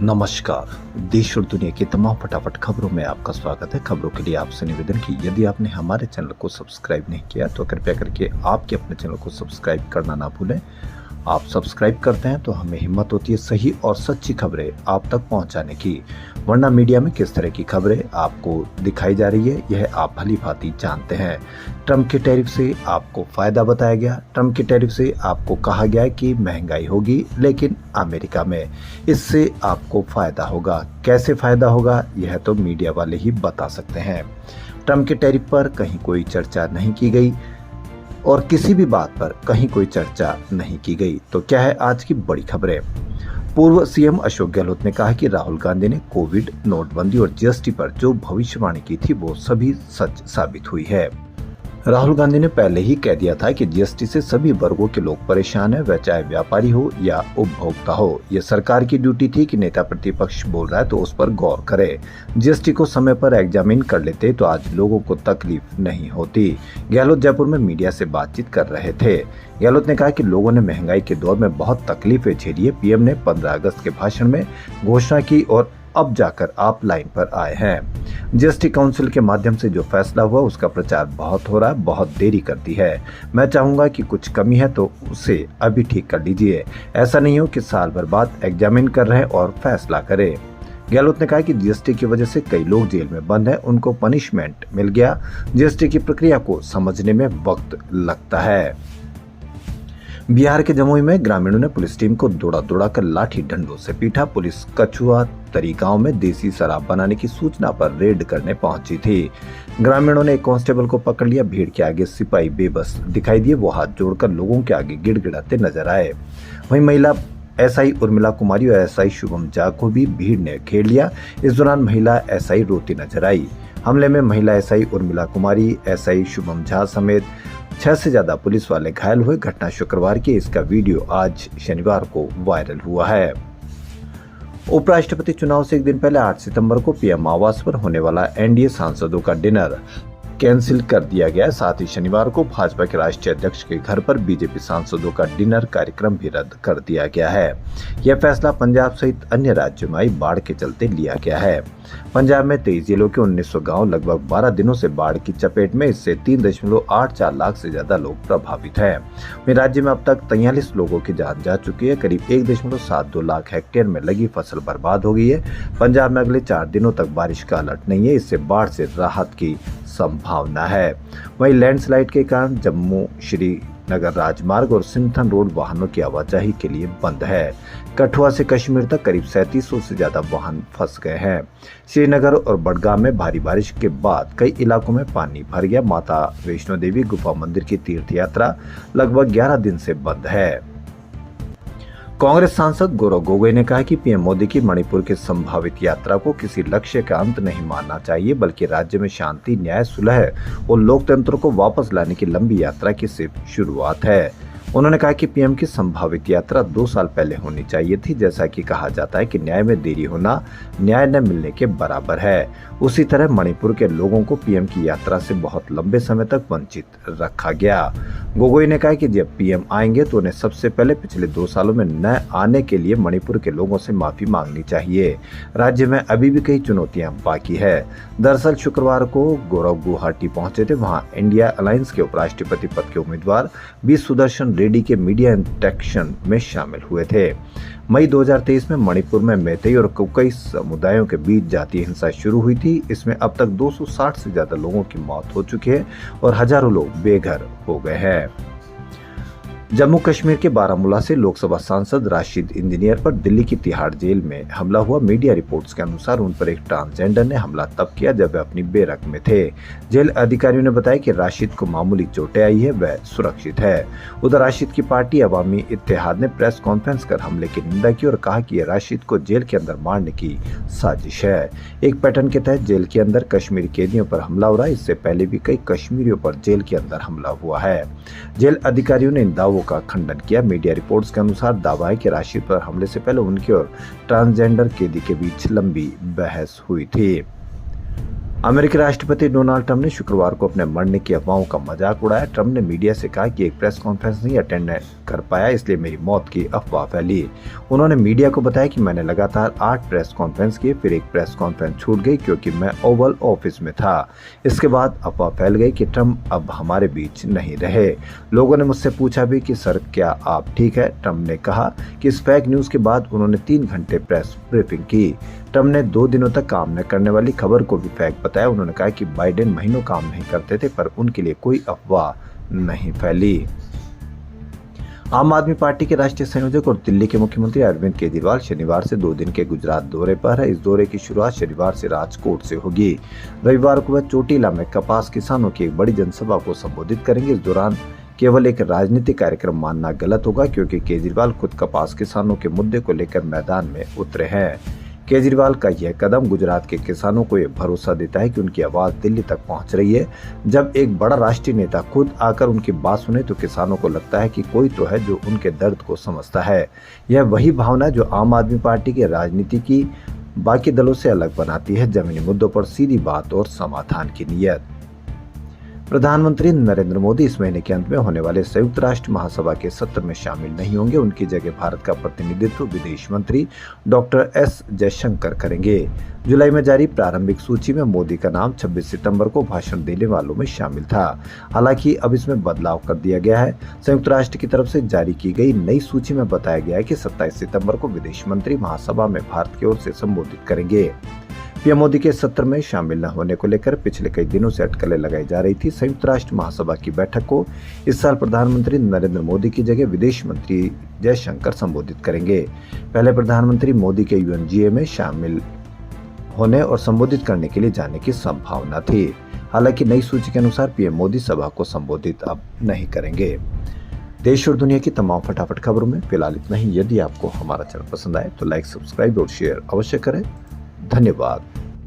नमस्कार। देश और दुनिया की तमाम फटाफट खबरों में आपका स्वागत है। खबरों के लिए आपसे निवेदन की यदि आपने हमारे चैनल को सब्सक्राइब नहीं किया तो कृपया करके आपके अपने चैनल को सब्सक्राइब करना ना भूलें। आप सब्सक्राइब करते हैं तो हमें हिम्मत होती है सही और सच्ची खबरें आप तक पहुंचाने की। वरना मीडिया में किस तरह की खबरें आपको दिखाई जा रही है यह आप भली भांति जानते हैं। ट्रम्प के टैरिफ से आपको फायदा बताया गया। ट्रम्प के टैरिफ से आपको कहा गया कि महंगाई होगी, लेकिन अमेरिका में इससे आपको फायदा होगा। कैसे फायदा होगा यह तो मीडिया वाले ही बता सकते हैं। ट्रम्प के टैरिफ पर कहीं कोई चर्चा नहीं की गई और किसी भी बात पर कहीं कोई चर्चा नहीं की गई। तो क्या है आज की बड़ी खबरें। पूर्व सीएम अशोक गहलोत ने कहा कि राहुल गांधी ने कोविड, नोटबंदी और जीएसटी पर जो भविष्यवाणी की थी वो सभी सच साबित हुई है। राहुल गांधी ने पहले ही कह दिया था कि जीएसटी से सभी वर्गों के लोग परेशान हैं, वह चाहे व्यापारी हो या उपभोक्ता हो। यह सरकार की ड्यूटी थी कि नेता प्रतिपक्ष बोल रहा है तो उस पर गौर करे। जीएसटी को समय पर एग्जामिन कर लेते तो आज लोगों को तकलीफ नहीं होती। गहलोत जयपुर में मीडिया से बातचीत कर रहे थे। गहलोत ने कहा कि लोगों ने महंगाई के दौर में बहुत तकलीफें झेली है। पीएम ने 15 अगस्त के भाषण में घोषणा की और अब जाकर आप लाइन पर आए हैं। जीएसटी काउंसिल के माध्यम से जो फैसला हुआ उसका प्रचार बहुत हो रहा है, बहुत देरी करती है। मैं चाहूंगा कि कुछ कमी है तो उसे अभी ठीक कर लीजिए। ऐसा नहीं हो कि साल भर बाद एग्जामिन कर रहे हैं और फैसला करें। गहलोत ने कहा कि जीएसटी की वजह से कई लोग जेल में बंद हैं, उनको पनिशमेंट मिल गया। जीएसटी की प्रक्रिया को समझने में वक्त लगता है। बिहार के जमुई में ग्रामीणों ने पुलिस टीम को दौड़ा दौड़ा कर लाठी डंडों से पीटा। पुलिस कछुआ तरी गांव में देसी शराब बनाने की सूचना पर रेड करने पहुंची थी। ग्रामीणों ने एक कांस्टेबल को पकड़ लिया। भीड़ के आगे सिपाही बेबस दिखाई दिए, वो हाथ जोड़कर लोगों के आगे गिड़गिड़ाते नजर आए। वहीं महिला एसआई उर्मिला कुमारी और एसआई शुभम झा को भी भीड़ ने घेर लिया। इस दौरान महिला एसआई रोती नजर आई। हमले में महिला एसआई उर्मिला कुमारी, एसआई शुभम झा समेत 6 से ज्यादा पुलिस वाले घायल हुए। घटना शुक्रवार की, इसका वीडियो आज शनिवार को वायरल हुआ है। उपराष्ट्रपति चुनाव से एक दिन पहले 8 सितंबर को पीएम आवास पर होने वाला एनडीए सांसदों का डिनर कैंसिल कर दिया गया है। साथ ही शनिवार को भाजपा के राष्ट्रीय अध्यक्ष के घर पर बीजेपी सांसदों का डिनर कार्यक्रम भी रद्द कर दिया गया है। यह फैसला पंजाब सहित अन्य राज्यों में आई बाढ़ के चलते लिया गया है। पंजाब में 23 जिलों के 1900 गांव लगभग 12 दिनों से बाढ़ की चपेट में। इससे 3.84 लाख से ज्यादा लोग प्रभावित हैं। वहीं राज्य में अब तक 43 लोगों की जान जा चुकी है। करीब 1.72 लाख हेक्टेयर में लगी फसल बर्बाद हो गई है। पंजाब में अगले 4 दिनों तक बारिश का अलर्ट नहीं है, इससे बाढ़ से राहत की संभावना है। वहीं लैंडस्लाइड के कारण जम्मू श्रीनगर राजमार्ग और सिंथन रोड वाहनों की आवाजाही के लिए बंद है। कठुआ से कश्मीर तक करीब 3700 से ज्यादा वाहन फंस गए हैं। श्रीनगर और बडगाम में भारी बारिश के बाद कई इलाकों में पानी भर गया। माता वैष्णो देवी गुफा मंदिर की तीर्थ यात्रा लगभग 11 दिन से बंद है। कांग्रेस सांसद गौरव गोगोई ने कहा कि पीएम मोदी की मणिपुर की संभावित यात्रा को किसी लक्ष्य का अंत नहीं मानना चाहिए, बल्कि राज्य में शांति, न्याय, सुलह और लोकतंत्र को वापस लाने की लंबी यात्रा की सिर्फ शुरुआत है। उन्होंने कहा कि पीएम की संभावित यात्रा 2 साल पहले होनी चाहिए थी। जैसा कि कहा जाता है कि न्याय में देरी होना न्याय न मिलने के बराबर है, उसी तरह मणिपुर के लोगों को पीएम की यात्रा से बहुत लंबे समय तक वंचित रखा गया। गोगोई ने कहा कि जब पीएम आएंगे तो उन्हें सबसे पहले पिछले 2 सालों में न आने के लिए मणिपुर के लोगों से माफी मांगनी चाहिए। राज्य में अभी भी कई चुनौतियां बाकी है। दरअसल शुक्रवार को गौरव गुवाहाटी पहुंचे थे। वहां इंडिया अलायंस के उपराष्ट्रपति पद के उम्मीदवार बी सुदर्शन रेड्डी के मीडिया इंटरेक्शन में शामिल हुए थे। मई 2023 में मणिपुर में मैतेई और कुकी समुदायों के बीच जातीय हिंसा शुरू हुई थी। इसमें अब तक 260 से ज्यादा लोगों की मौत हो चुकी है और हजारों लोग बेघर हो गए हैं। जम्मू कश्मीर के बारामूला से लोकसभा सांसद राशिद इंजीनियर पर दिल्ली की तिहाड़ जेल में हमला हुआ। मीडिया रिपोर्ट्स के अनुसार उन पर एक ट्रांसजेंडर ने हमला तब किया जब वे अपनी बेरक में थे। जेल अधिकारियों ने बताया कि राशिद को मामूली चोटें आई है, वह सुरक्षित है। उधर राशिद की पार्टी अवामी इत्तेहाद ने प्रेस कॉन्फ्रेंस कर हमले की निंदा की और कहा कि राशिद को जेल के अंदर मारने की साजिश है। एक पैटर्न के तहत जेल के अंदर कश्मीरी कैदियों पर हमला हो रहा है। इससे पहले भी कई कश्मीरियों पर जेल के अंदर हमला हुआ है। जेल अधिकारियों ने इन दावों का खंडन किया। मीडिया रिपोर्ट्स के अनुसार दावा है कि राशिद पर हमले से पहले उनके और ट्रांसजेंडर कैदी के बीच लंबी बहस हुई थी। अमेरिकी राष्ट्रपति डोनाल्ड ट्रंप ने शुक्रवार को अपने मरने की अफवाहों का मजाक उड़ाया। ट्रंप ने मीडिया से कहा कि एक प्रेस कॉन्फ्रेंस नहीं अटेंड कर पाया, इसलिए मेरी मौत की अफवाह फैली। उन्होंने मीडिया को बताया कि मैंने लगातार 8 प्रेस कॉन्फ्रेंस किए, फिर एक प्रेस कॉन्फ्रेंस छूट गई क्योंकि मैं ओवल ऑफिस में था। इसके बाद अफवाह फैल गई कि ट्रंप अब हमारे बीच नहीं रहे। लोगों ने मुझसे पूछा भी कि सर क्या आप ठीक है? ट्रंप ने कहा कि इस फेक न्यूज के बाद उन्होंने 3 घंटे प्रेस ब्रीफिंग की। ट्रंप ने 2 दिनों तक काम न करने वाली खबर को भी फेक बताया। उन्होंने कहा कि बाइडेन महीनों काम नहीं करते थे, पर उनके लिए कोई अफवाह नहीं फैली। आम आदमी पार्टी के राष्ट्रीय संयोजक और दिल्ली के मुख्यमंत्री अरविंद केजरीवाल शनिवार से 2 दिन के गुजरात दौरे पर है। इस दौरे की शुरुआत शनिवार से राजकोट से होगी। रविवार को वह चोटीला में कपास किसानों की एक बड़ी जनसभा को संबोधित करेंगे। इस दौरान केवल एक राजनीतिक कार्यक्रम मानना गलत होगा, क्योंकि केजरीवाल खुद कपास किसानों के मुद्दे को लेकर मैदान में उतरे हैं। केजरीवाल का यह कदम गुजरात के किसानों को यह भरोसा देता है कि उनकी आवाज दिल्ली तक पहुंच रही है। जब एक बड़ा राष्ट्रीय नेता खुद आकर उनकी बात सुने तो किसानों को लगता है कि कोई तो है जो उनके दर्द को समझता है। यह वही भावना जो आम आदमी पार्टी की राजनीति की बाकी दलों से अलग बनाती है, जमीनी मुद्दों पर सीधी बात और समाधान की नीयत। प्रधानमंत्री नरेंद्र मोदी इस महीने के अंत में होने वाले संयुक्त राष्ट्र महासभा के सत्र में शामिल नहीं होंगे। उनकी जगह भारत का प्रतिनिधित्व विदेश मंत्री डॉक्टर एस जयशंकर करेंगे। जुलाई में जारी प्रारंभिक सूची में मोदी का नाम 26 सितंबर को भाषण देने वालों में शामिल था। हालांकि अब इसमें बदलाव कर दिया गया है। संयुक्त राष्ट्र की तरफ से जारी की गई नई सूची में बताया गया है कि 27 सितंबर को विदेश मंत्री महासभा में भारत की ओर से संबोधित करेंगे। पीएम मोदी के सत्र में शामिल न होने को लेकर पिछले कई दिनों से अटकलें लगाई जा रही थी। संयुक्त राष्ट्र महासभा की बैठक को इस साल प्रधानमंत्री नरेंद्र मोदी की जगह विदेश मंत्री जयशंकर संबोधित करेंगे। पहले प्रधानमंत्री मोदी के यूएनजीए में शामिल होने और संबोधित करने के लिए जाने की संभावना थी। हालांकि नई सूची के अनुसार पीएम मोदी सभा को संबोधित अब नहीं करेंगे। देश और दुनिया की तमाम फटाफट खबरों में फिलहाल इतना ही। यदि आपको हमारा चैनल पसंद आए तो लाइक, सब्सक्राइब और शेयर अवश्य करें। धन्यवाद।